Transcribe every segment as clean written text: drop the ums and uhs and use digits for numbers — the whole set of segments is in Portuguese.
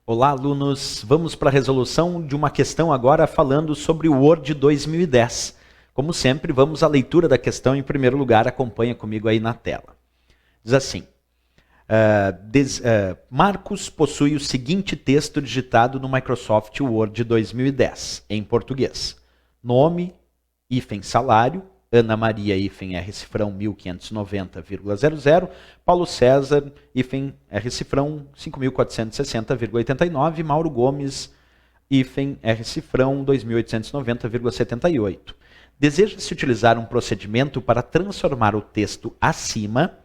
Olá, alunos! Vamos para a resolução de uma questão agora falando sobre o Word 2010. Como sempre, vamos à leitura da questão em primeiro lugar, acompanha comigo aí na tela. Diz assim, Marcos possui o seguinte texto digitado no Microsoft Word 2010, em português. Nome, salário, Ana Maria, R cifrão 1590,00, Paulo César, R cifrão 5460,89, Mauro Gomes, R cifrão 2890,78. Deseja-se utilizar um procedimento para transformar o texto acima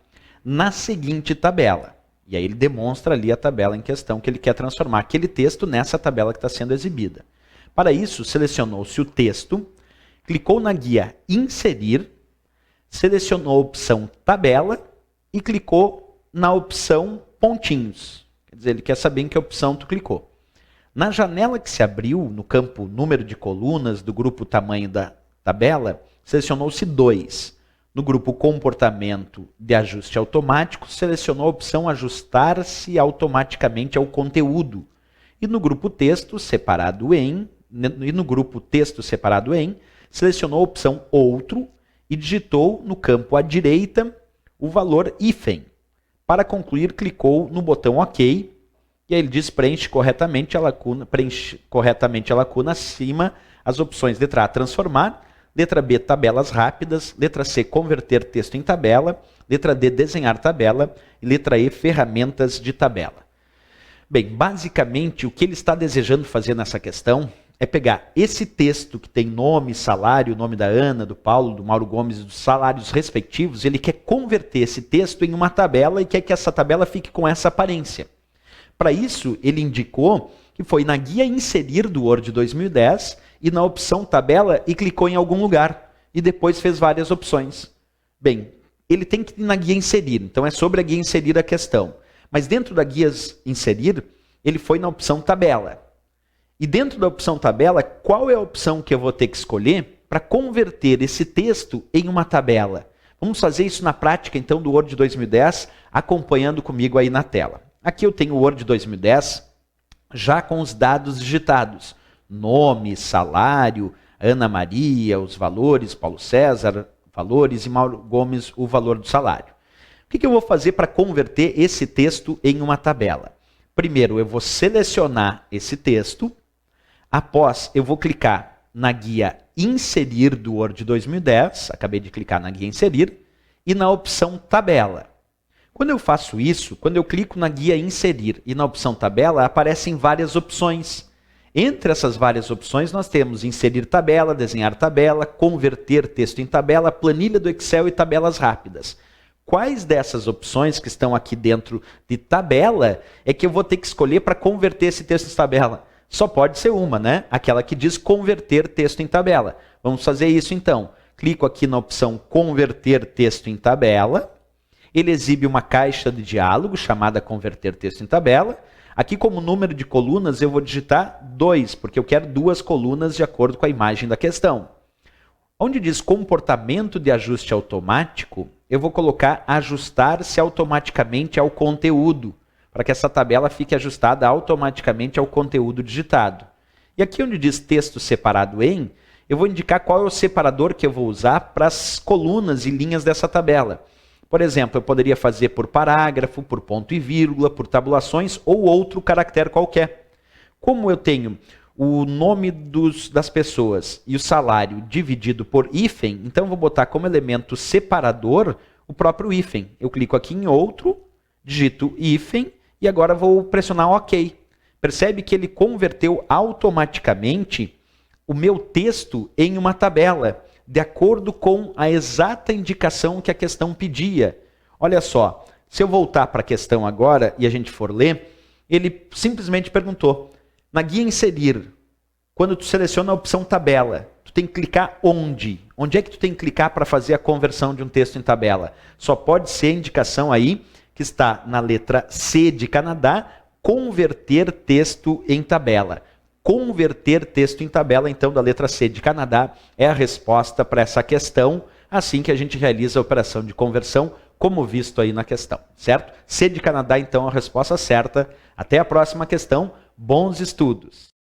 na seguinte tabela. E aí ele demonstra ali a tabela em questão que ele quer transformar aquele texto nessa tabela que está sendo exibida. Para isso, selecionou-se o texto, clicou na guia Inserir, selecionou a opção Tabela e clicou na opção Pontinhos. Quer dizer, ele quer saber em que opção tu clicou. Na janela que se abriu, no campo Número de colunas do grupo Tamanho da tabela, selecionou-se 2. No grupo Comportamento de ajuste automático, selecionou a opção Ajustar-se automaticamente ao conteúdo. E no grupo Texto separado em, selecionou a opção Outro e digitou no campo à direita o valor hífen. Para concluir, clicou no botão OK e aí ele diz preenche corretamente a lacuna acima as opções letra A, transformar, letra B, tabelas rápidas, letra C, converter texto em tabela, letra D, desenhar tabela e letra E, ferramentas de tabela. Bem, basicamente o que ele está desejando fazer nessa questão é pegar esse texto que tem nome, salário, o nome da Ana, do Paulo, do Mauro Gomes, dos salários respectivos, ele quer converter esse texto em uma tabela e quer que essa tabela fique com essa aparência. Para isso, ele indicou que foi na guia Inserir do Word 2010 e na opção Tabela e clicou em algum lugar. E depois fez várias opções. Bem, ele tem que ir na guia Inserir, então é sobre a guia Inserir a questão. Mas dentro da guia Inserir, ele foi na opção Tabela. E dentro da opção tabela, qual é a opção que eu vou ter que escolher para converter esse texto em uma tabela? Vamos fazer isso na prática, então, do Word 2010, acompanhando comigo aí na tela. Aqui eu tenho o Word 2010 já com os dados digitados. Nome, salário, Ana Maria, os valores, Paulo César, valores e Mauro Gomes, o valor do salário. O que eu vou fazer para converter esse texto em uma tabela? Primeiro, eu vou selecionar esse texto. Após, eu vou clicar na guia Inserir do Word 2010, acabei de clicar na guia Inserir, e na opção Tabela. Quando eu faço isso, quando eu clico na guia Inserir e na opção Tabela, aparecem várias opções. Entre essas várias opções, nós temos Inserir tabela, Desenhar tabela, Converter texto em tabela, Planilha do Excel e Tabelas rápidas. Quais dessas opções que estão aqui dentro de tabela é que eu vou ter que escolher para converter esse texto em tabela? Só pode ser uma, né? Aquela que diz converter texto em tabela. Vamos fazer isso então. Clico aqui na opção converter texto em tabela. Ele exibe uma caixa de diálogo chamada converter texto em tabela. Aqui como número de colunas eu vou digitar 2, porque eu quero 2 colunas de acordo com a imagem da questão. Onde diz comportamento de ajuste automático, eu vou colocar ajustar-se automaticamente ao conteúdo, para que essa tabela fique ajustada automaticamente ao conteúdo digitado. E aqui onde diz texto separado em, eu vou indicar qual é o separador que eu vou usar para as colunas e linhas dessa tabela. Por exemplo, eu poderia fazer por parágrafo, por ponto e vírgula, por tabulações ou outro caractere qualquer. Como eu tenho o nome das pessoas e o salário dividido por hífen, então eu vou botar como elemento separador o próprio hífen. Eu clico aqui em outro, digito hífen e agora vou pressionar OK. Percebe que ele converteu automaticamente o meu texto em uma tabela, de acordo com a exata indicação que a questão pedia. Olha só, se eu voltar para a questão agora e a gente for ler, ele simplesmente perguntou, na guia Inserir, quando tu seleciona a opção Tabela, tu tem que clicar onde? Onde é que tu tem que clicar para fazer a conversão de um texto em tabela? Só pode ser a indicação aí que está na letra C de Canadá, converter texto em tabela. Converter texto em tabela, então, da letra C de Canadá, é a resposta para essa questão, assim que a gente realiza a operação de conversão, como visto aí na questão, certo? C de Canadá, então, é a resposta certa. Até a próxima questão. Bons estudos!